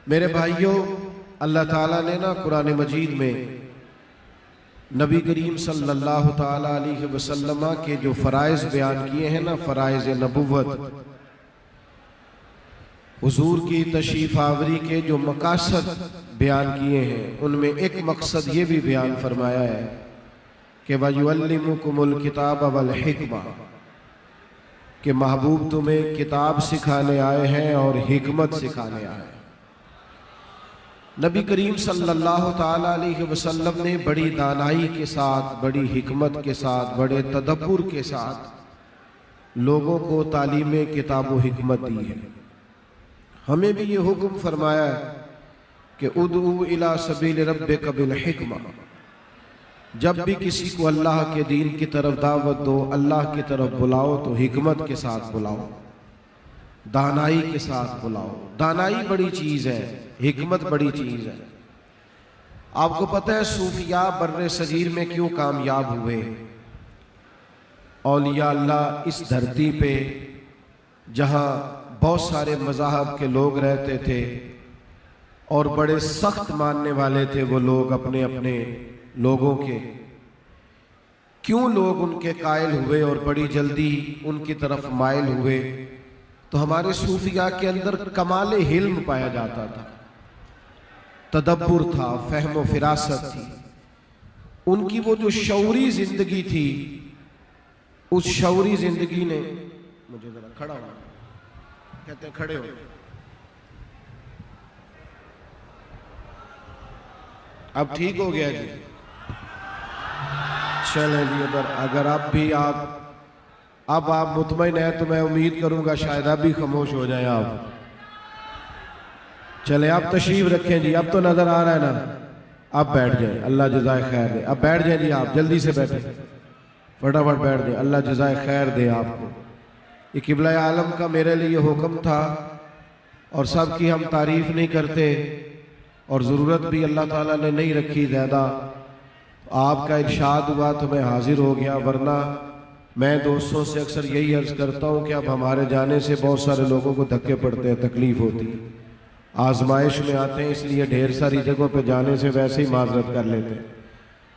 میرے بھائیوں، اللہ تعالیٰ نے نا قرآن مجید میں نبی کریم صلی اللہ تعالیٰ علیہ وسلم کے جو فرائض بیان کیے ہیں نا، فرائض نبوت، حضور کی تشریف آوری کے جو مقاصد بیان کیے ہیں، ان میں ایک مقصد یہ بھی بیان فرمایا ہے کہ وَيُعَلِّمُكُمُ الْكِتَابَ وَالْحِكْمَةَ، کہ محبوب تمہیں کتاب سکھانے آئے ہیں اور حکمت سکھانے آئے ہیں۔ نبی کریم صلی اللہ تعالیٰ علیہ وسلم نے بڑی دانائی کے ساتھ، بڑی حکمت کے ساتھ، بڑے تدبر کے ساتھ لوگوں کو تعلیم کتاب و حکمت دی ہے۔ ہمیں بھی یہ حکم فرمایا ہے کہ ادعو الی سبیل ربک بالحکمہ، جب بھی کسی کو اللہ کے دین کی طرف دعوت دو، اللہ کی طرف بلاؤ تو حکمت کے ساتھ بلاؤ، دانائی کے ساتھ بلاؤ۔ دانائی بڑی چیز ہے، حکمت بڑی چیز ہے۔ آپ کو پتہ ہے صوفیاء بر صغیر میں کیوں کامیاب ہوئے؟ اولیاء اللہ اس دھرتی پہ جہاں بہت سارے مذاہب کے لوگ رہتے تھے اور بڑے سخت ماننے والے تھے وہ لوگ اپنے اپنے لوگوں کے، کیوں لوگ ان کے قائل ہوئے اور بڑی جلدی ان کی طرف مائل ہوئے؟ تو ہمارے صوفیاء کے اندر کمال علم پایا جاتا تھا، تدبر تھا، فہم و فراست تھی۔ ان کی وہ جو شعوری زندگی تھی، اس شعوری زندگی نے مجھے ذرا کھڑا ہو، کہتے ہیں کھڑے ہو، اب ٹھیک ہو گیا جی؟ چلیں جی، اگر اب بھی اب آپ مطمئن ہیں تو میں امید کروں گا شاید اب بھی خاموش ہو جائیں آپ۔ چلیں آپ تشریف رکھیں جی، اب تو نظر آ رہا ہے نا، اب بیٹھ جائیں، اللہ جزائے خیر دے۔ اب بیٹھ جائیں جی، آپ جلدی سے بیٹھیں، فٹافٹ بیٹھ جائیں، اللہ جزائے خیر دے آپ کو۔ یہ قبلہ عالم کا میرے لیے حکم تھا اور سب کی ہم تعریف نہیں کرتے اور ضرورت بھی اللہ تعالیٰ نے نہیں رکھی زیادہ، آپ کا ارشاد ہوا تو میں حاضر ہو گیا، ورنہ میں دوستوں سے اکثر یہی عرض کرتا ہوں کہ اب ہمارے جانے سے بہت سارے لوگوں کو دھکے پڑتے ہیں، تکلیف ہوتی ہے، آزمائش میں آتے ہیں، اس لیے ڈھیر ساری جگہوں پہ جانے سے ویسے ہی معذرت کر لیتے ہیں۔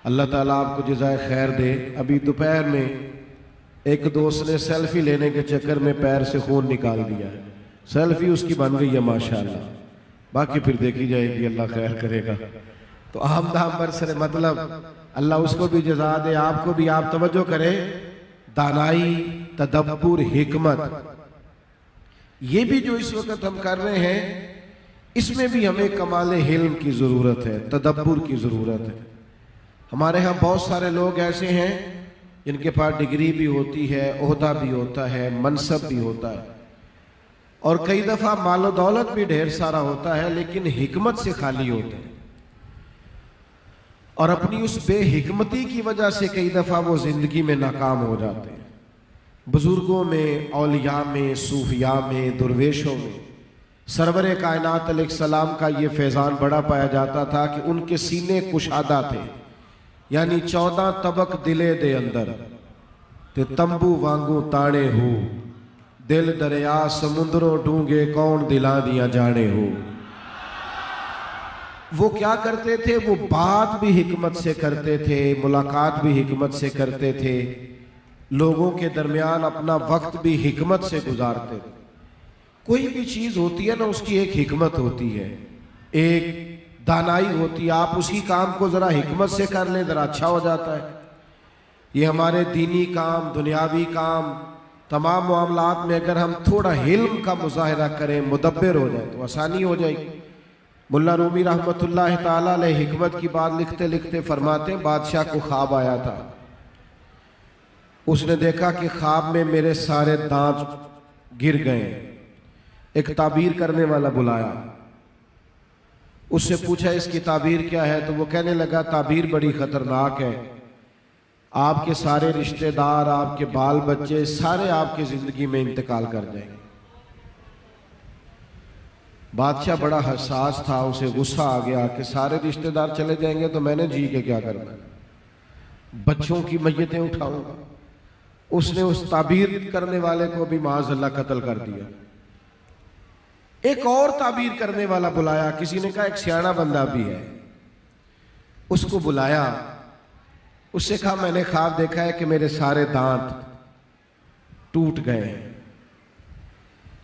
اللہ تعالیٰ آپ کو جزائے خیر دے۔ ابھی دوپہر میں ایک دوست نے سیلفی لینے کے چکر میں پیر سے خون نکال دیا ہے، سیلفی اس کی بن گئی ہے ماشاءاللہ، باقی پھر دیکھی جائے گی، اللہ خیر کرے گا۔ تو آمدہ برسر مطلب اللہ اس کو بھی جزا دے، آپ کو بھی۔ آپ توجہ کریں، دانائی، تدبر، حکمت، یہ بھی جو اس وقت ہم کر رہے ہیں، اس میں بھی ہمیں کمال علم کی ضرورت ہے، تدبر کی ضرورت ہے۔ ہمارے ہاں بہت سارے لوگ ایسے ہیں جن کے پاس ڈگری بھی ہوتی ہے، عہدہ بھی ہوتا ہے، منصب بھی ہوتا ہے، اور کئی دفعہ مال و دولت بھی ڈھیر سارا ہوتا ہے، لیکن حکمت سے خالی ہوتے ہیں، اور اپنی اس بے حکمتی کی وجہ سے کئی دفعہ وہ زندگی میں ناکام ہو جاتے ہیں۔ بزرگوں میں، اولیاء میں، صوفیاء میں، درویشوں میں سرور کائنات علیہ السلام کا یہ فیضان بڑا پایا جاتا تھا کہ ان کے سینے کشادہ تھے، یعنی 14 طبق دلے دے اندر تے تمبو وانگو تانے ہو، دل دریا سمندروں ڈونگے کون دلاں دیاں جانے ہو۔ وہ کیا کرتے تھے؟ وہ بات بھی حکمت سے کرتے تھے، ملاقات بھی حکمت سے کرتے تھے، لوگوں کے درمیان اپنا وقت بھی حکمت سے گزارتے تھے۔ کوئی بھی چیز ہوتی ہے نا، اس کی ایک حکمت ہوتی ہے، ایک دانائی ہوتی ہے، آپ اسی کام کو ذرا حکمت سے کر لیں ذرا اچھا ہو جاتا ہے۔ یہ ہمارے دینی کام، دنیاوی کام، تمام معاملات میں اگر ہم تھوڑا علم کا مظاہرہ کریں، مدبر ہو جائے تو آسانی ہو جائے گی۔ ملا رومی رحمت اللہ تعالیٰ علیہ حکمت کی بات لکھتے لکھتے فرماتے ہیں، بادشاہ کو خواب آیا تھا، اس نے دیکھا کہ خواب میں میرے سارے دانت گر گئے۔ ایک تعبیر کرنے والا بلایا، اس سے پوچھا اس کی تعبیر کیا ہے؟ تو وہ کہنے لگا تعبیر بڑی خطرناک ہے، آپ کے سارے رشتہ دار، آپ کے بال بچے سارے آپ کی زندگی میں انتقال کر جائیں گے۔ بادشاہ بڑا حساس تھا، اسے غصہ آ گیا کہ سارے رشتہ دار چلے جائیں گے تو میں نے جی کے کیا کرنا ہے، بچوں کی میتیں اٹھاؤں گا۔ اس نے اس تعبیر کرنے والے کو بھی معاذ اللہ قتل کر دیا۔ ایک اور تعبیر کرنے والا بلایا، کسی نے کہا ایک سیاڑا بندہ بھی ہے، اس کو بلایا، اس سے کہا میں نے خواب دیکھا ہے کہ میرے سارے دانت ٹوٹ گئے ہیں،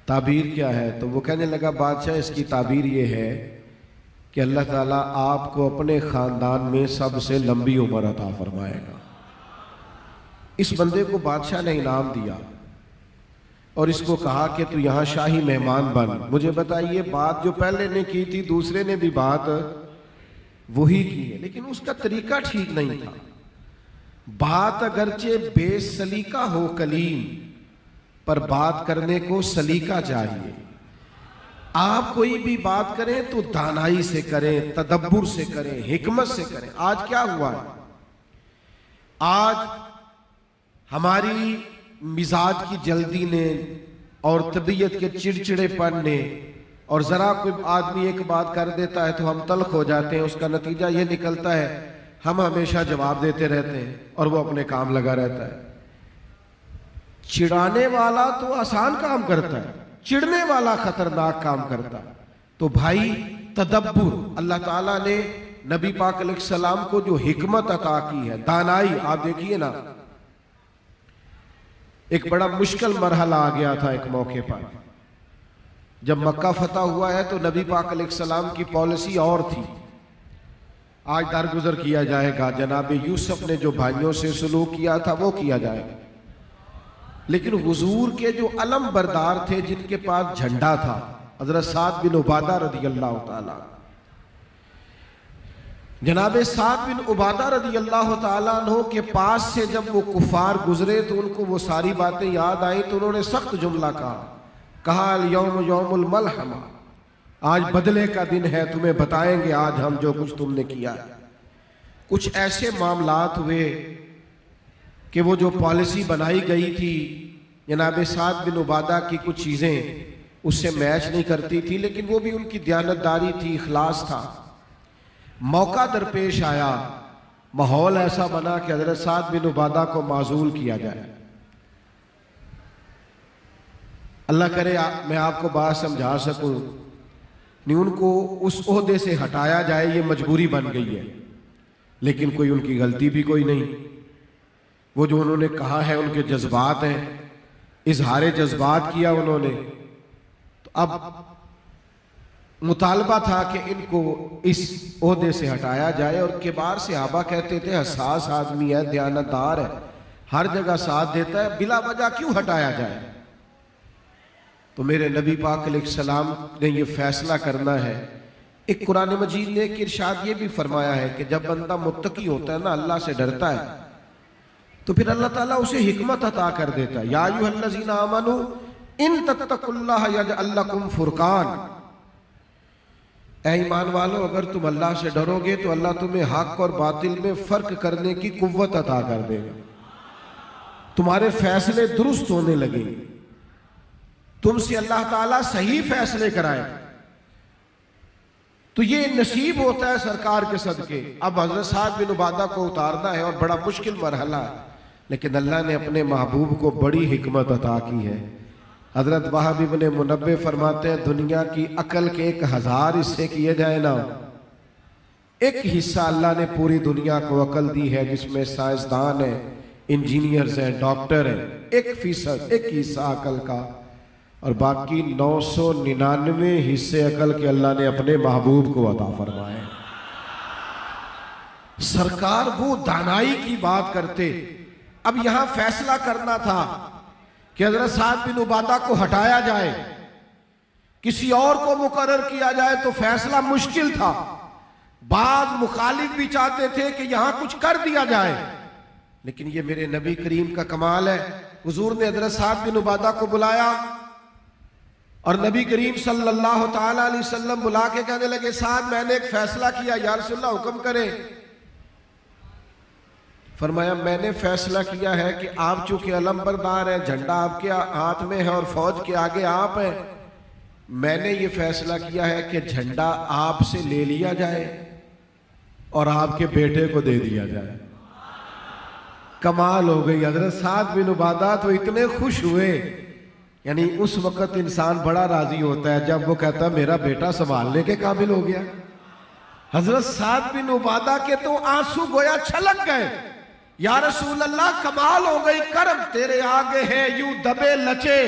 تعبیر کیا ہے؟ تو وہ کہنے لگا بادشاہ اس کی تعبیر یہ ہے کہ اللہ تعالیٰ آپ کو اپنے خاندان میں سب سے لمبی عمر عطا فرمائے گا۔ اس بندے کو بادشاہ نے انعام دیا اور اس کو کہا کہ تو یہاں شاہی مہمان بن۔ مجھے بتائیے بات جو پہلے نے کی تھی دوسرے نے بھی بات وہی کی ہے، لیکن اس کا طریقہ ٹھیک نہیں تھا۔ بات اگرچہ بے سلیقہ ہو کلیم، پر بات کرنے کو سلیقہ چاہیے۔ آپ کوئی بھی بات کریں تو دانائی سے کریں، تدبر سے کریں، حکمت سے کریں۔ آج کیا ہوا ہے؟ آج ہماری مزاج کی جلدی نے اور طبیعت کے چڑچڑے پن نے، اور ذرا کوئی آدمی ایک بات کر دیتا ہے تو ہم تلخ ہو جاتے ہیں، اس کا نتیجہ یہ نکلتا ہے ہم ہمیشہ جواب دیتے رہتے ہیں اور وہ اپنے کام لگا رہتا ہے۔ چڑھانے والا تو آسان کام کرتا ہے، چڑھنے والا خطرناک کام کرتا ہے۔ تو بھائی تدبر، اللہ تعالیٰ نے نبی پاک علیہ السلام کو جو حکمت عطا کی ہے، دانائی، آپ دیکھیے نا، ایک بڑا مشکل مرحلہ آ گیا تھا ایک موقع پر، جب مکہ فتح ہوا ہے تو نبی پاک علیہ السلام کی پالیسی اور تھی۔ آج درگزر کیا جائے گا، جناب یوسف نے جو بھائیوں سے سلوک کیا تھا وہ کیا جائے گا، لیکن حضور کے جو علم بردار تھے جن کے پاس جھنڈا تھا، حضرت سعد بن عبادہ رضی اللہ تعالیٰ، جناب سعد بن عبادہ رضی اللہ تعالیٰ عنہ کے پاس سے جب وہ کفار گزرے تو ان کو وہ ساری باتیں یاد آئیں تو انہوں نے سخت جملہ کہا الیوم یوم الملحمہ، آج بدلے کا دن ہے، تمہیں بتائیں گے آج ہم جو کچھ تم نے کیا ہے۔ کچھ ایسے معاملات ہوئے کہ وہ جو پالیسی بنائی گئی تھی جناب سعد بن عبادہ کی کچھ چیزیں اس سے میچ نہیں کرتی تھی، لیکن وہ بھی ان کی دیانتداری تھی، اخلاص تھا۔ موقع درپیش آیا، ماحول ایسا بنا کہ حضرت سعد بن عبادہ کو معزول کیا جائے۔ اللہ کرے میں آپ کو بات سمجھا سکوں، نہیں ان کو اس عہدے سے ہٹایا جائے، یہ مجبوری بن گئی ہے، لیکن کوئی ان کی غلطی بھی کوئی نہیں۔ وہ جو انہوں نے کہا ہے ان کے جذبات ہیں، اظہار جذبات کیا انہوں نے، تو اب مطالبہ تھا کہ ان کو اس عہدے سے ہٹایا جائے۔ اور کبار صحابہ کہتے تھے حساس آدمی ہے، دیانتدار ہے، ہر جگہ ساتھ دیتا ہے، بلا وجہ کیوں ہٹایا جائے؟ تو میرے نبی پاک علیہ السلام نے یہ فیصلہ کرنا ہے۔ ایک قرآن مجید نے ایک ارشاد یہ بھی فرمایا ہے کہ جب بندہ متقی ہوتا ہے نا، اللہ سے ڈرتا ہے، تو پھر اللہ تعالیٰ اسے حکمت عطا کر دیتا ہے۔ یا ایھا الذین آمنوا ان تتقوا اللہ یجعل لکم فرقان، اے ایمان والو اگر تم اللہ سے ڈرو گے تو اللہ تمہیں حق اور باطل میں فرق کرنے کی قوت عطا کر دے گا، تمہارے فیصلے درست ہونے لگیں گے، تم سے اللہ تعالیٰ صحیح فیصلے کرائے۔ تو یہ نصیب ہوتا ہے سرکار کے صدقے۔ اب حضرت سعد بن عبادہ کو اتارنا ہے اور بڑا مشکل مرحلہ ہے، لیکن اللہ نے اپنے محبوب کو بڑی حکمت عطا کی ہے۔ حضرت وہب ابن منبہ فرماتے ہیں دنیا کی عقل کے 1000 حصے کیے جائیں نا، ایک حصہ اللہ نے پوری دنیا کو عقل دی ہے، جس میں سائنسدان ہیں، انجینئرز ہیں، ڈاکٹر ہیں، 1% ایک حصہ عقل کا، اور باقی 999 حصے عقل کے اللہ نے اپنے محبوب کو عطا فرمائے۔ سرکار وہ دانائی کی بات کرتے۔ اب یہاں فیصلہ کرنا تھا کہ حضرت سعد بن عبادہ کو ہٹایا جائے، کسی اور کو مقرر کیا جائے، تو فیصلہ مشکل تھا۔ بعض مخالف بھی چاہتے تھے کہ یہاں کچھ کر دیا جائے، لیکن یہ میرے نبی کریم کا کمال ہے، حضور نے حضرت سعد بن عبادہ کو بلایا اور نبی کریم صلی اللہ تعالیٰ علیہ وسلم بلا کے کہنے لگے سعد میں نے ایک فیصلہ کیا، یا رسول اللہ حکم کریں۔ فرمایا میں نے فیصلہ کیا ہے کہ آپ چونکہ علم بردار ہیں، جھنڈا آپ کے ہاتھ میں ہے اور فوج کے آگے آپ ہیں، میں نے یہ فیصلہ کیا ہے کہ جھنڈا آپ سے لے لیا جائے اور آپ کے بیٹے کو دے دیا جائے۔ کمال ہو گئی، حضرت سعد بن عبادہ تو اتنے خوش ہوئے یعنی اس وقت انسان بڑا راضی ہوتا ہے جب وہ کہتا ہے میرا بیٹا سنبھالنے کے قابل ہو گیا. حضرت سعد بن عبادہ کے تو آنسو گویا چھلک گئے. یا رسول اللہ کمال ہو گئی کرم تیرے آگے ہے یوں دبے لچے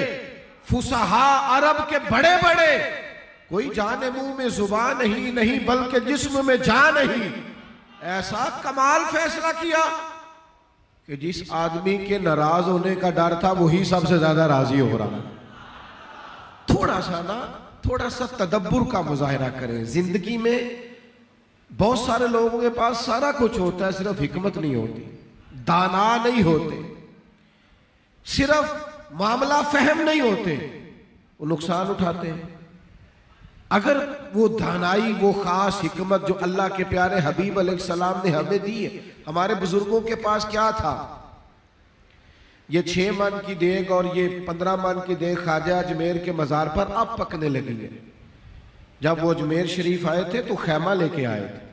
فصحا عرب کے بڑے بڑے, کوئی جان منہ میں زبان نہیں بلکہ جسم میں جان نہیں. ایسا کمال فیصلہ کیا کہ جس آدمی کے ناراض ہونے کا ڈر تھا وہی سب سے زیادہ راضی ہو رہا. تھوڑا سا تدبر کا مظاہرہ کریں. زندگی میں بہت سارے لوگوں کے پاس سارا کچھ ہوتا ہے, صرف حکمت نہیں ہوتی, دانا نہیں ہوتے, صرف معاملہ فہم نہیں ہوتے, وہ نقصان اٹھاتے ہیں. اگر وہ دانائی, وہ خاص حکمت جو اللہ کے پیارے حبیب علیہ السلام نے ہمیں دی ہے, ہمارے بزرگوں کے پاس کیا تھا؟ یہ 6 من کی دیگ اور یہ 15 من کی دیگ خواجہ اجمیر کے مزار پر اب پکنے لگی ہے. جب وہ اجمیر شریف آئے تھے تو خیمہ لے کے آئے تھے,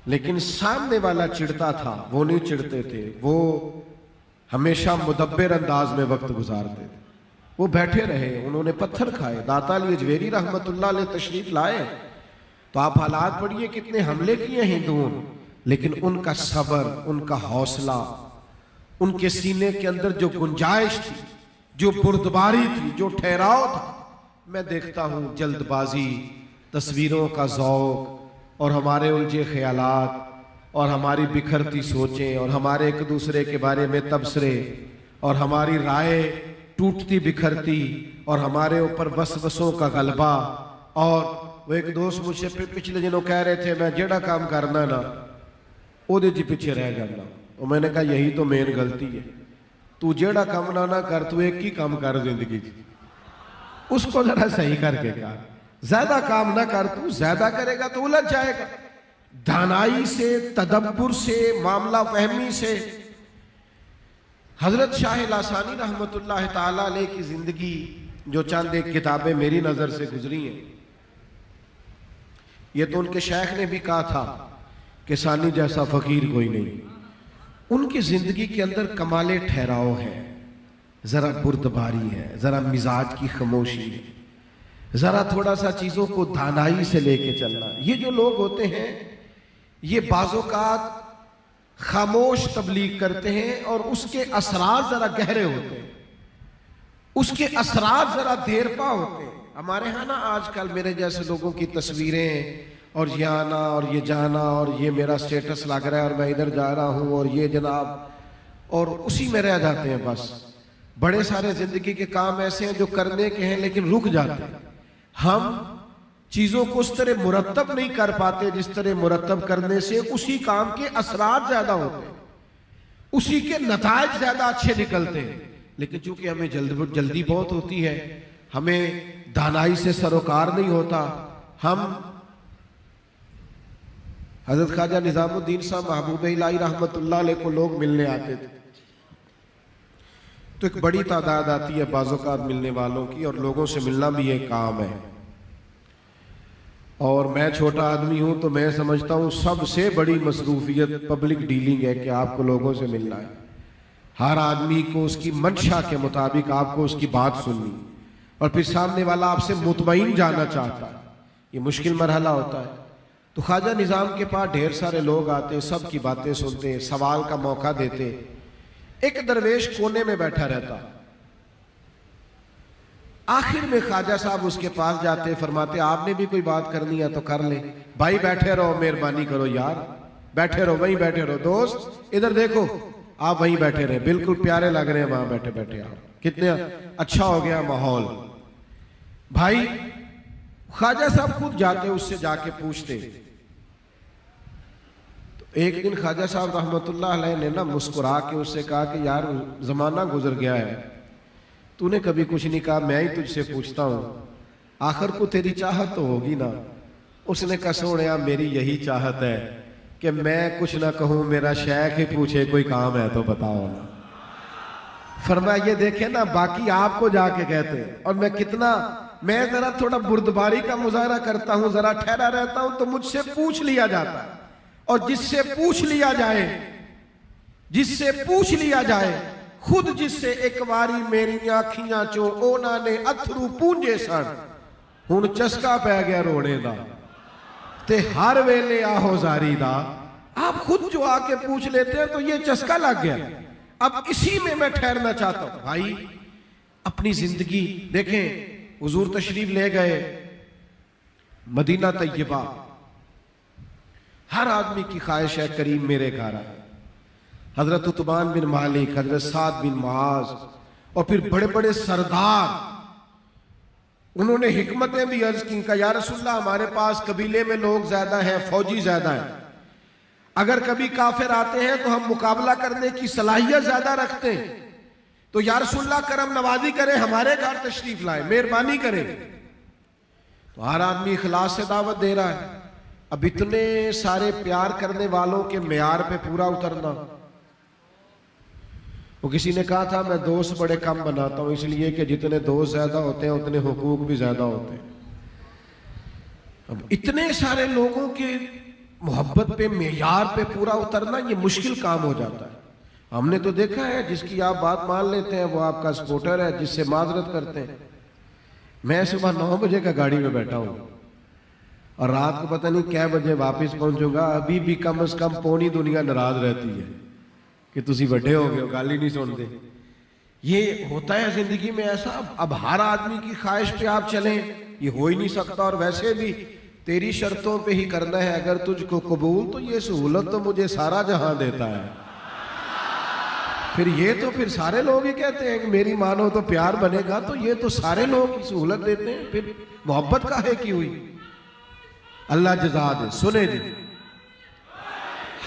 لیکن سامنے والا چڑھتا تھا, وہ نہیں چڑھتے تھے, وہ ہمیشہ مدبر انداز میں وقت گزارتے تھے. وہ بیٹھے رہے, انہوں نے پتھر کھائے. داتا علی اجویری رحمت اللہ علیہ تشریف لائے تو آپ حالات پڑھیے کتنے حملے کیے ہندوؤں, لیکن ان کا صبر, ان کا حوصلہ, ان کے سینے کے اندر جو گنجائش تھی, جو بردباری تھی, جو ٹھہراؤ تھا. میں دیکھتا ہوں جلد بازی, تصویروں کا ذوق اور ہمارے الجھے خیالات اور ہماری بکھرتی سوچیں اور ہمارے ایک دوسرے کے بارے میں تبصرے اور ہماری رائے ٹوٹتی بکھرتی اور ہمارے اوپر وسوسوں کا غلبہ. اور وہ ایک دوست مجھ سے پچھلے دنوں کہہ رہے تھے میں جیڑا کام کرنا نا او دے جی پیچھے رہ جانا, اور میں نے کہا یہی تو مین غلطی ہے. تو جیڑا کام نہ کر, تو ایک ہی کام کر زندگی جی, اس کو ذرا صحیح کر کے کر. زیادہ کام نہ کر, تو زیادہ کرے گا تو الجھ جائے گا. دانائی سے, تدبر سے, معاملہ فہمی سے. حضرت شاہ لاسانی رحمت اللہ تعالیٰ علیہ کی زندگی جو چند ایک کتابیں میری نظر سے گزری ہیں, یہ تو ان کے شیخ نے بھی کہا تھا کہ ثانی جیسا فقیر کوئی نہیں. ان کی زندگی کے اندر کمال ٹھہراؤ ہے, ذرا بردباری ہے, ذرا مزاج کی خاموشی ہے, ذرا تھوڑا سا چیزوں کو دانائی سے لے کے چلنا. یہ جو لوگ ہوتے ہیں یہ بعض اوقات خاموش تبلیغ کرتے ہیں اور اس کے اثرات ذرا گہرے ہوتے ہیں, اس کے اثرات ذرا دیر پا ہوتے ہیں. ہمارے ہاں نا آج کل میرے جیسے لوگوں کی تصویریں اور یہ آنا اور یہ جانا اور یہ میرا سٹیٹس لگ رہا ہے اور میں ادھر جا رہا ہوں اور یہ جناب, اور اسی میں رہ جاتے ہیں. بس بڑے سارے زندگی کے کام ایسے ہیں جو کرنے کے ہیں لیکن رک جاتے ہیں. ہم چیزوں کو اس طرح مرتب نہیں کر پاتے جس طرح مرتب کرنے سے اسی کام کے اثرات زیادہ ہوتے ہیں, اسی کے نتائج زیادہ اچھے نکلتے ہیں. لیکن چونکہ ہمیں جلدی بہت ہوتی ہے, ہمیں دانائی سے سروکار نہیں ہوتا. ہم حضرت خواجہ نظام الدین صاحب محبوب الہی رحمت اللہ علیہ کو لوگ ملنے آتے تھے تو ایک بڑی تعداد آتی ہے بعض اوقات ملنے والوں کی, اور لوگوں سے ملنا بھی ایک کام ہے. اور میں چھوٹا آدمی ہوں تو میں سمجھتا ہوں سب سے بڑی مصروفیت پبلک ڈیلنگ ہے کہ آپ کو لوگوں سے ملنا ہے. ہر آدمی کو اس کی منشا کے مطابق آپ کو اس کی بات سننی, اور پھر سامنے والا آپ سے مطمئن جانا چاہتا ہے. یہ مشکل مرحلہ ہوتا ہے. تو خواجہ نظام کے پاس ڈھیر سارے لوگ آتے, سب کی باتیں سنتے, سوال کا موقع دیتے. ایک درویش کونے میں بیٹھا رہتا. آخر میں خواجہ صاحب اس کے پاس جاتے, فرماتے آپ نے بھی کوئی بات کرنی ہے تو کر لیں. بھائی بیٹھے رہو, مہربانی کرو یار, بیٹھے رہو, وہیں بیٹھے رہو. دوست ادھر دیکھو, آپ وہیں بیٹھے رہے, بالکل پیارے لگ رہے ہیں وہاں بیٹھے بیٹھے. آپ کتنے اچھا ہو گیا ماحول. بھائی خواجہ صاحب خود جاتے, اس سے جا کے پوچھتے. ایک دن خواجہ صاحب رحمت اللہ علیہ نے نا مسکرا کے اس سے کہا کہ یار زمانہ گزر گیا ہے, تو نے کبھی کچھ نہیں کہا, میں ہی تجھ سے پوچھتا ہوں, آخر کو تیری چاہت تو ہوگی نا. اس نے کہا سونیا میری یہی چاہت ہے کہ میں کچھ نہ کہوں, میرا شیخ ہی پوچھے کوئی کام ہے تو بتاؤ نا. فرمایا یہ دیکھیں نا باقی آپ کو جا کے کہتے, اور میں ذرا تھوڑا بردباری کا مظاہرہ کرتا ہوں, ذرا ٹھہرا رہتا ہوں تو مجھ سے پوچھ لیا جاتا ہے. اور جس سے پوچھ لیا جائے خود جس سے ایک واری میری آنکھیاں چوں اونا نے اتھرو پونجے سن ہن چسکا پہ گیا روڑے دا تے ہر ویلے آہو زاری دا. آپ خود جو آ کے پوچھ لیتے ہیں تو یہ چسکا لگ گیا. اب اسی میں ٹھہرنا چاہتا ہوں. بھائی اپنی زندگی دیکھیں, حضور تشریف لے گئے مدینہ طیبہ. ہر آدمی کی خواہش ہے کریم میرے گھر آئے. حضرت عتبان بن مالک, حضرت سعد بن معاذ اور پھر بڑے بڑے سردار, انہوں نے حکمتیں بھی عرض کی کہ یا رسول اللہ ہمارے پاس قبیلے میں لوگ زیادہ ہیں, فوجی زیادہ ہیں, اگر کبھی کافر آتے ہیں تو ہم مقابلہ کرنے کی صلاحیت زیادہ رکھتے ہیں, تو یا رسول اللہ کرم نوازی کریں, ہمارے گھر تشریف لائیں, مہربانی کریں. تو ہر آدمی اخلاص سے دعوت دے رہا ہے. اب اتنے سارے پیار کرنے والوں کے معیار پہ پورا اترنا. وہ کسی نے کہا تھا میں دوست بڑے کم بناتا ہوں, اس لیے کہ جتنے دوست زیادہ ہوتے ہیں اتنے حقوق بھی زیادہ ہوتے ہیں. اب اتنے سارے لوگوں کے محبت پہ معیار پہ پورا اترنا یہ مشکل کام ہو جاتا ہے. ہم نے تو دیکھا ہے جس کی آپ بات مان لیتے ہیں وہ آپ کا سپورٹر ہے, جس سے معذرت کرتے ہیں. میں صبح 9 بجے کا گاڑی میں بیٹھا ہوں اور رات کو پتہ نہیں کیا بجے واپس پہنچوں گا, ابھی بھی کم از کم پونی دنیا ناراض رہتی ہے کہ تسی بڑے ہو گئے, گالی نہیں سنتے. یہ ہوتا ہے زندگی میں ایسا. اب ہر آدمی کی خواہش پہ آپ چلیں یہ ہو ہی نہیں سکتا, اور ویسے بھی تیری شرطوں پہ ہی کرنا ہے. اگر تجھ کو قبول تو یہ سہولت تو مجھے سارا جہاں دیتا ہے. پھر سارے لوگ ہی کہتے ہیں کہ میری مانو تو پیار بنے گا, تو یہ تو سارے لوگ سہولت دیتے ہیں, پھر محبت کاہے کی ہوئی. اللہ جزا دے. سنے جی,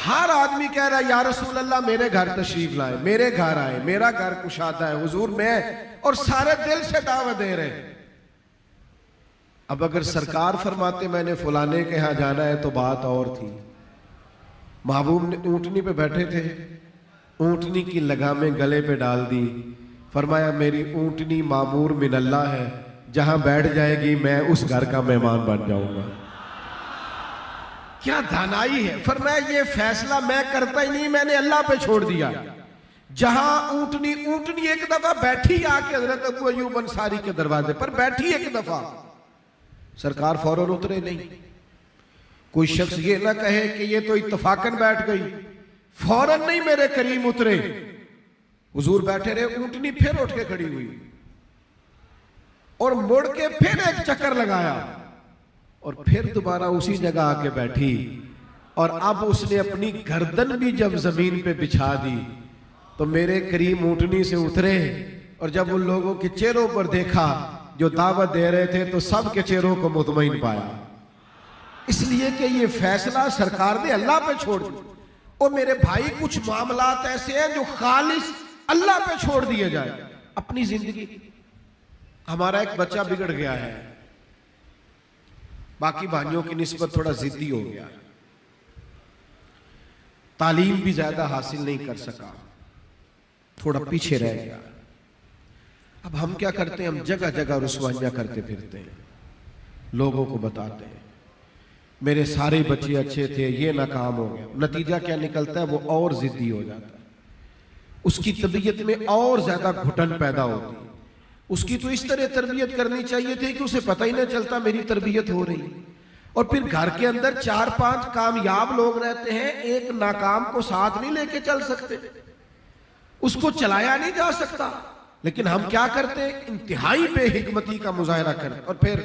ہر آدمی کہہ رہا ہے یا رسول اللہ میرے گھر تشریف لائے, میرے گھر آئے, میرا گھر کشادہ ہے حضور میں, اور سارے دل سے دعوت دے رہے ہیں. اب اگر سرکار فرماتے میں نے فلانے کے ہاں جانا ہے تو بات اور تھی. محبوب نے اونٹنی پہ بیٹھے تھے, اونٹنی کی لگامیں گلے پہ ڈال دی, فرمایا میری اونٹنی معمور من اللہ ہے, جہاں بیٹھ جائے گی میں اس گھر کا مہمان بن جاؤں گا. کیا دانائی ہے. فرمایا یہ فیصلہ میں کرتا ہی نہیں, میں نے اللہ پہ چھوڑ دیا. جہاں اونٹنی ایک دفعہ بیٹھی آ کے حضرت ابو ایوب انصاری کے دروازے پر بیٹھی ایک دفعہ, سرکار فوراً اترے نہیں. کوئی شخص یہ نہ کہے کہ یہ تو اتفاقاً بیٹھ گئی, فوراً نہیں میرے کریم اترے. حضور بیٹھے رہے, اونٹنی پھر اٹھ کے کھڑی ہوئی اور مڑ کے پھر ایک چکر لگایا اور پھر دوبارہ اسی جگہ آ کے بیٹھی. اور اب اس نے اپنی گردن بھی جب زمین پہ بچھا دی تو میرے کریم اونٹنی سے اترے, اور جب ان لوگوں کے چہروں پر دیکھا جو دعوت دے رہے تھے تو سب کے چہروں کو مطمئن پایا, اس لیے کہ یہ فیصلہ سرکار نے اللہ پہ چھوڑ دیا. اور میرے بھائی کچھ معاملات ایسے ہیں جو خالص اللہ پہ چھوڑ دیے جائے. اپنی زندگی, ہمارا ایک بچہ بگڑ گیا ہے, باقی بھائیوں کی نسبت تھوڑا ضدی ہو گیا, تعلیم بھی زیادہ حاصل نہیں کر سکا, تھوڑا پیچھے رہ گیا. اب ہم کیا کرتے ہیں, ہم جگہ جگہ رسوائیاں کرتے پھرتے ہیں, لوگوں کو بتاتے ہیں میرے سارے بچے اچھے تھے, یہ ناکام ہو گیا. نتیجہ کیا نکلتا ہے, وہ اور ضدی ہو جاتا ہے, اس کی طبیعت میں اور زیادہ گھٹن پیدا ہوتی ہے. اس کی تو اس طرح تربیت کرنی چاہیے تھی کہ اسے پتہ ہی نہ چلتا میری تربیت ہو رہی. اور پھر گھر کے اندر 4-5 کامیاب لوگ رہتے ہیں, ایک ناکام کو ساتھ نہیں لے کے چل سکتے, اس کو چلایا نہیں جا سکتا. لیکن ہم کیا کرتے ہیں, انتہائی بے حکمتی کا مظاہرہ کریں. اور پھر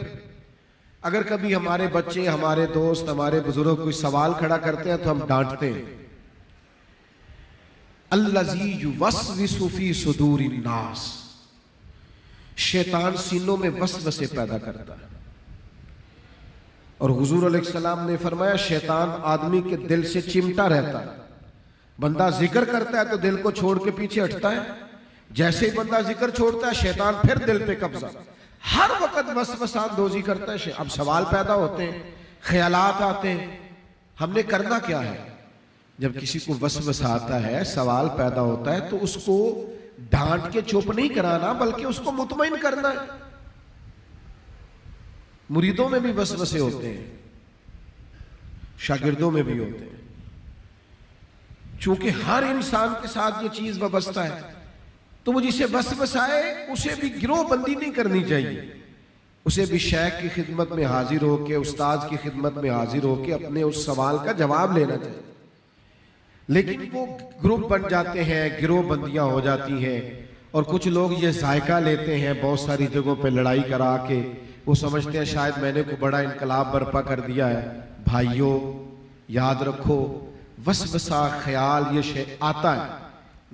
اگر کبھی ہمارے بچے, ہمارے دوست, ہمارے بزرگ کوئی سوال کھڑا کرتے ہیں تو ہم ڈانٹتے ہیں. الذی یوسوس فی صدور الناس, شیطان سینوں میں وسوسے پیدا کرتا ہے. اور حضور علیہ السلام نے فرمایا شیطان آدمی کے دل سے چمٹا رہتا ہے. بندہ ذکر کرتا ہے تو دل کو چھوڑ کے پیچھے ہٹتا ہے, جیسے ہی بندہ ذکر چھوڑتا ہے شیطان پھر دل پہ قبضہ, ہر وقت وسوسات دوزی کرتا ہے. اب سوال پیدا ہوتے ہیں, خیالات آتے ہیں, ہم نے کرنا کیا ہے؟ جب کسی کو وسوسہ آتا ہے, سوال پیدا ہوتا ہے, تو اس کو ڈانٹ کے چپ نہیں کرانا بلکہ اس کو مطمئن کرنا ہے. مریدوں میں بھی وسوسے ہوتے ہیں, شاگردوں میں بھی ہوتے ہیں, چونکہ ہر انسان کے ساتھ یہ چیز وابستہ ہے. تو وہ جسے وسوسہ آئے اسے بھی گروہ بندی نہیں کرنی چاہیے، اسے بھی شیخ کی خدمت میں حاضر ہو کے، استاذ کی خدمت میں حاضر ہو کے اپنے اس سوال کا جواب لینا چاہیے۔ لیکن وہ گروپ بن جاتے ہیں، گروہ بندیاں ہو جاتی ہیں، اور کچھ لوگ یہ ذائقہ لیتے ہیں بہت ساری جگہوں پہ لڑائی کرا کے، وہ سمجھتے ہیں شاید میں نے کوئی بڑا انقلاب برپا کر دیا ہے۔ بھائیوں یاد رکھو، وسوسہ خیال یہ شے آتا ہے۔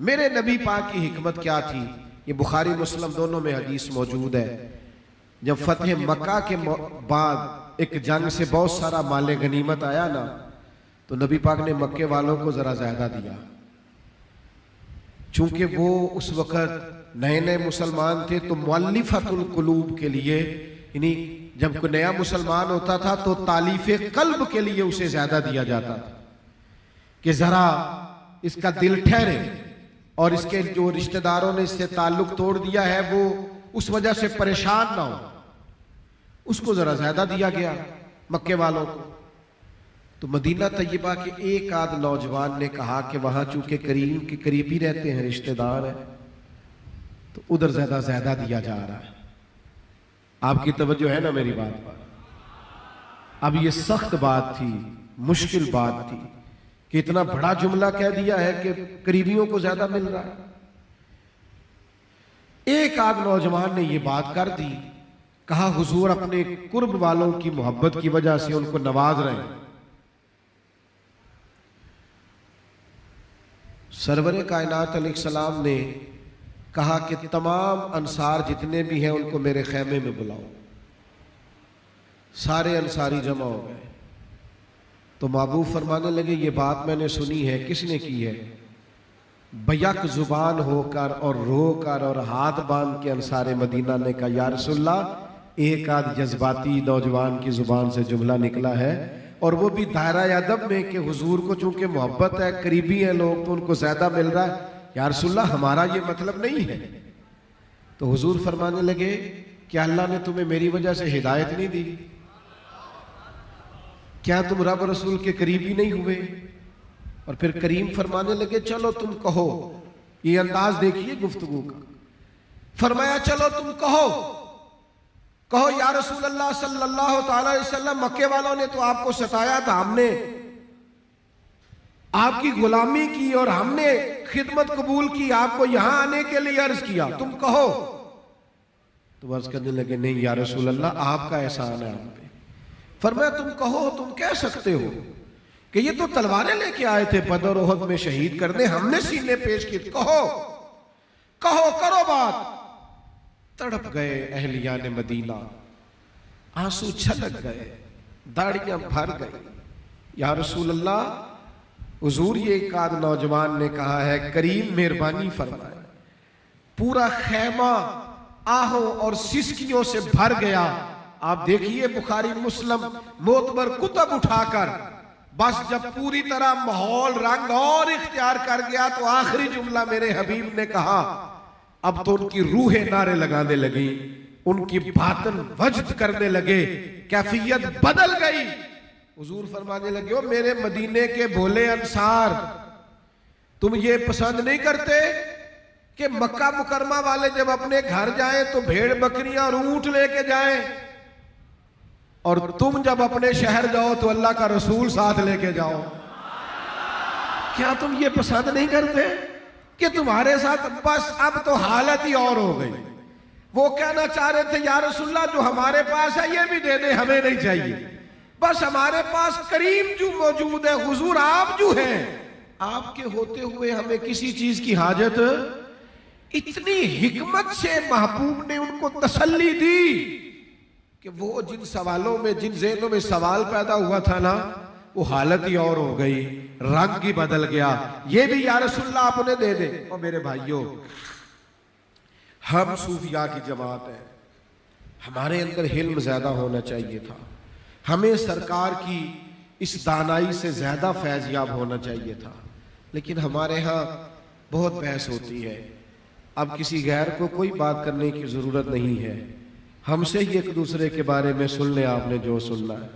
میرے نبی پاک کی حکمت کیا تھی؟ یہ بخاری مسلم دونوں میں حدیث موجود ہے۔ جب فتح مکہ کے بعد ایک جنگ سے بہت سارا مال غنیمت آیا نا، تو نبی پاک نے مکے والوں کو ذرا زیادہ دیا، چونکہ وہ اس وقت نئے نئے مسلمان تھے، تو مؤلفۃ القلوب کے لیے، یعنی جب کوئی نیا مسلمان ہوتا تھا تو تالیف قلب کے لیے اسے زیادہ دیا جاتا تھا کہ ذرا اس کا دل ٹھہرے، اور اس کے جو رشتہ داروں نے اس سے تعلق توڑ دیا ہے وہ اس وجہ سے پریشان نہ ہو، اس کو ذرا زیادہ دیا گیا مکے والوں کو۔ تو مدینہ طیبہ کے ایک آدھ نوجوان نے کہا کہ وہاں چونکہ کریم کے قریب ہی رہتے ہیں، رشتہ دار ہیں، تو ادھر زیادہ دیا جا رہا ہے۔ آپ کی توجہ ہے نا میری بات پر؟ اب یہ سخت بات تھی، مشکل بات تھی کہ اتنا بڑا جملہ کہہ دیا ہے کہ قریبیوں کو زیادہ مل رہا ہے۔ ایک آدھ نوجوان نے یہ بات کر دی، کہا حضور اپنے قرب والوں کی محبت کی وجہ سے ان کو نواز رہے ہیں۔ سرور کائنات علیہ السلام نے کہا کہ تمام انصار جتنے بھی ہیں ان کو میرے خیمے میں بلاؤ۔ سارے انصاری جمع ہو گئے، تو محبوب فرمانے لگے یہ بات میں نے سنی ہے، کس نے کی ہے؟ بیک زبان ہو کر اور رو کر اور ہاتھ باندھ کے انصار مدینہ نے کہا یا رسول اللہ، ایک آدھ جذباتی نوجوان کی زبان سے جملہ نکلا ہے، اور وہ بھی دائرہ ادب میں کہ حضور کو چونکہ محبت ہے، قریبی ہیں لوگ تو ان کو زیادہ مل رہا ہے، یا رسول اللہ ہمارا یہ مطلب نہیں ہے۔ تو حضور فرمانے لگے کیا اللہ نے تمہیں میری وجہ سے ہدایت نہیں دی؟ کیا تم رب رسول کے قریبی نہیں ہوئے؟ اور پھر کریم فرمانے لگے چلو تم کہو، یہ انداز دیکھیے گفتگو کا، فرمایا چلو تم کہو یا رسول اللہ صلی اللہ تعالی علیہ وسلم، مکے والوں نے تو آپ کو ستایا تھا، ہم نے آپ کی غلامی کی اور ہم نے خدمت قبول کی، آپ کو یہاں آنے کے لیے عرض کیا، تم کہو۔ تو عرض کرنے لگے نہیں یا رسول اللہ آپ کا احسان ہے ہم پہ۔ فرمایا تم کہو، تم کہہ سکتے ہو کہ یہ تو تلواریں لے کے آئے تھے بدر احد میں شہید کرنے، ہم نے سینے پیش کی، کہو کرو بات۔ تڑپ گئے اہلیان مدینہ، آنسو چھلک گئے، داڑیاں بھر گئی۔ یا رسول اللہ حضور یہ ایک آدھ نوجوان نے کہا ہے کریم مہربانی فرمائے، پورا خیمہ آہوں اور سسکیوں سے بھر گیا۔ آپ دیکھیے بخاری مسلم معتبر کتب اٹھا کر، بس جب پوری طرح ماحول رنگ اور اختیار کر گیا تو آخری جملہ میرے حبیب نے کہا، اب تو ان کی روحیں نعرے لگانے لگی، ان کی باطن وجد کرنے لگے، کیفیت بدل گئی۔ حضور فرمانے لگے او میرے مدینے کے بھولے انصار، تم یہ پسند نہیں کرتے کہ مکہ مکرمہ والے جب اپنے گھر جائیں تو بھیڑ بکریاں اور اونٹ لے کے جائیں، اور تم جب اپنے شہر جاؤ تو اللہ کا رسول ساتھ لے کے جاؤ؟ کیا تم یہ پسند نہیں کرتے کہ تمہارے ساتھ؟ بس اب تو حالت ہی اور ہو گئی۔ وہ کہنا چاہ رہے تھے یا رسول اللہ جو ہمارے پاس ہے یہ بھی دے دیں، ہمیں نہیں چاہیے، بس ہمارے پاس کریم جو موجود ہے، حضور آپ جو ہیں، آپ کے ہوتے ہوئے ہمیں کسی چیز کی حاجت۔ اتنی حکمت سے محبوب نے ان کو تسلی دی کہ وہ جن سوالوں میں، جن ذہنوں میں سوال پیدا ہوا تھا نا، وہ حالت ہی اور ہو گئی، رنگ ہی بدل گیا۔ یہ بھی یا رسول اللہ آپ نے دے دے۔ اور میرے بھائیوں، ہم صوفیاء کی جماعت ہیں، ہمارے اندر علم زیادہ ہونا چاہیے تھا، ہمیں سرکار کی اس دانائی سے زیادہ فیض یاب ہونا چاہیے تھا، لیکن ہمارے ہاں بہت بحث ہوتی ہے۔ اب کسی غیر کو کوئی بات کرنے کی ضرورت نہیں ہے، ہم سے ہی ایک دوسرے کے بارے میں سن لیں آپ نے جو سننا ہے۔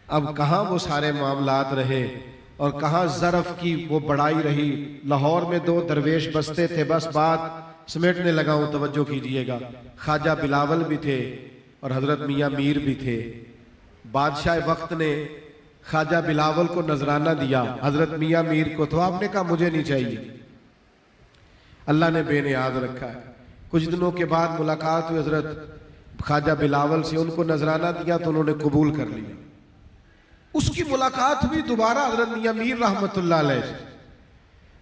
اب کہاں وہ سارے معاملات رہے اور کہاں ظرف کی وہ بڑائی رہی۔ لاہور میں 2 درویش بستے تھے، بس بات سمیٹنے لگا ہوں، توجہ کیجئے گا۔ خواجہ بلاول بھی تھے اور حضرت میاں میر بھی تھے۔ بادشاہ وقت نے خواجہ بلاول کو نذرانہ دیا، حضرت میاں میر کو، تو آپ نے کہا مجھے نہیں چاہیے، اللہ نے بے نیاز رکھا ہے۔ کچھ دنوں کے بعد ملاقات ہوئی حضرت خواجہ بلاول سے، ان کو نذرانہ دیا تو انہوں نے قبول کر لیا۔ اس کی ملاقات ہوئی دوبارہ حضرت میاں میر رحمت اللہ علیہ سے،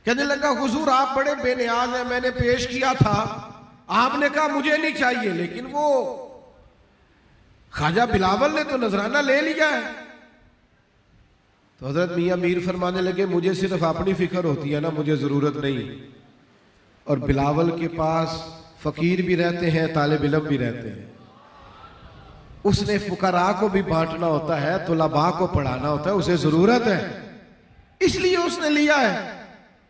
کہنے لگا حضور آپ بڑے بے نیاز ہیں، میں نے پیش کیا تھا، آپ نے کہا مجھے نہیں چاہیے، لیکن وہ خواجہ بلاول نے تو نذرانہ لے لیا ہے۔ تو حضرت میاں میر فرمانے لگے مجھے صرف اپنی فکر ہوتی ہے نا، مجھے ضرورت نہیں، اور بلاول کے پاس فقیر بھی رہتے ہیں، طالب علم بھی رہتے ہیں، اس نے فقراء کو بھی بانٹنا ہوتا ہے، طلباء کو پڑھانا ہوتا ہے، اسے ضرورت ہے، اس لیے اس نے لیا ہے۔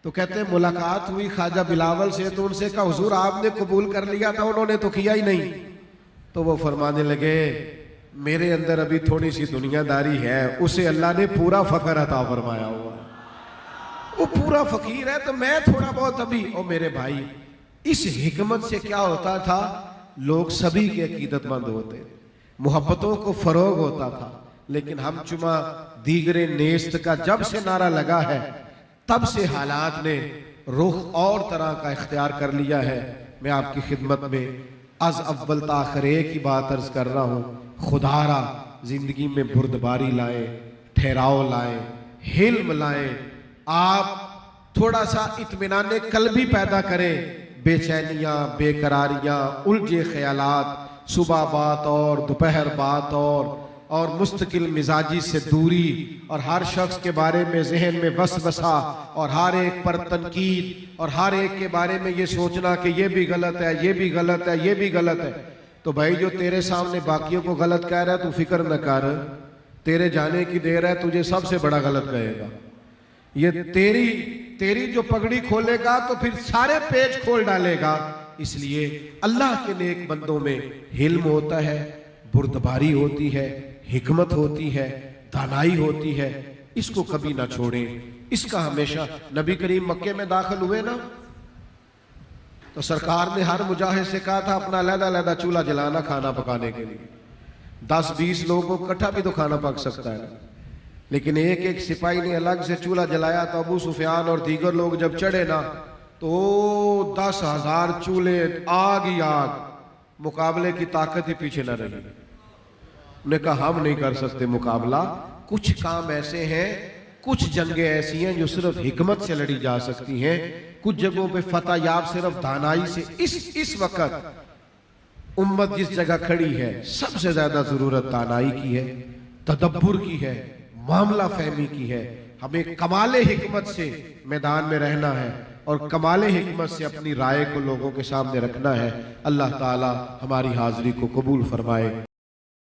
تو کہتے ہیں ملاقات ہوئی خواجہ بلاول سے، تو ان سے کہا حضور آپ نے قبول کر لیا تھا، انہوں نے تو کیا ہی نہیں۔ تو وہ فرمانے لگے میرے اندر ابھی تھوڑی سی دنیا داری ہے، اسے اللہ نے پورا فقر عطا فرمایا ہوا، وہ پورا فقیر ہے، تو میں تھوڑا بہت ابھی۔ او میرے بھائی، اس حکمت سے کیا ہوتا تھا، لوگ سبھی کے عقیدت مند ہوتے، محبتوں کو فروغ ہوتا تھا۔ لیکن ہم چما دیگر نیست کا جب سے نعرہ لگا ہے، تب سے حالات نے رخ اور طرح کا اختیار کر لیا ہے۔ میں آپ کی خدمت میں از اول تا آخر ایک ہی بات عرض کر رہا ہوں، خدا را زندگی میں بردباری لائیں، ٹھہراؤ لائیں، حلم لائیں، آپ تھوڑا سا اطمینان قلبی پیدا کریں۔ بے چینیاں، بے قراریاں، الجھے خیالات، صبح بات اور دوپہر بات اور مستقل مزاجی سے دوری، اور ہر شخص کے بارے میں ذہن میں وسوسہ، اور ہر ایک پر تنقید، اور ہر ایک کے بارے میں یہ سوچنا کہ یہ بھی غلط ہے، یہ بھی غلط ہے، یہ بھی غلط ہے۔ تو بھائی جو تیرے سامنے باقیوں کو غلط کہہ رہا ہے، تو فکر نہ کر، تیرے جانے کی دیر ہے، تجھے سب سے بڑا غلط کہے گا۔ یہ تیری جو پگڑی کھولے گا تو پھر سارے پیج کھول ڈالے گا۔ اس لیے اللہ کے نیک بندوں میں حلم ہوتا ہے، بردباری ہوتی ہے، حکمت ہوتی ہے، دانائی ہوتی ہے، اس کو کبھی نہ چھوڑیں۔ اس کا ہمیشہ نبی کریم مکے میں داخل ہوئے نا، تو سرکار نے ہر مجاہد سے کہا تھا اپنا علیحدہ علیحدہ چولہا جلانا کھانا پکانے کے لیے۔ 10-20 لوگوں کو اکٹھا بھی تو کھانا پک سکتا ہے، لیکن ایک ایک سپاہی نے الگ سے چولہا جلایا۔ تو ابو سفیان اور دیگر لوگ جب چڑھے نا، تو 10,000 چولہے، آگ ہی آگ، مقابلے کی طاقت ہی پیچھے نہ رہی۔ انہوں نے کہا ہم نہیں کر سکتے مقابلہ، کچھ کام ایسے ہیں، کچھ جنگیں ایسی ہیں جو صرف حکمت سے لڑی جا سکتی ہیں، کچھ جگہوں پہ فتح یاب صرف دانائی سے۔ اس وقت امت جس جگہ کھڑی ہے، سب سے زیادہ ضرورت دانائی کی ہے، تدبر کی ہے، معاملہ فہمی کی ہے۔ ہمیں کمال حکمت سے میدان میں رہنا ہے، اور کمال حکمت سے اپنی رائے کو لوگوں کے سامنے رکھنا ہے۔ اللہ تعالی ہماری حاضری کو قبول فرمائے۔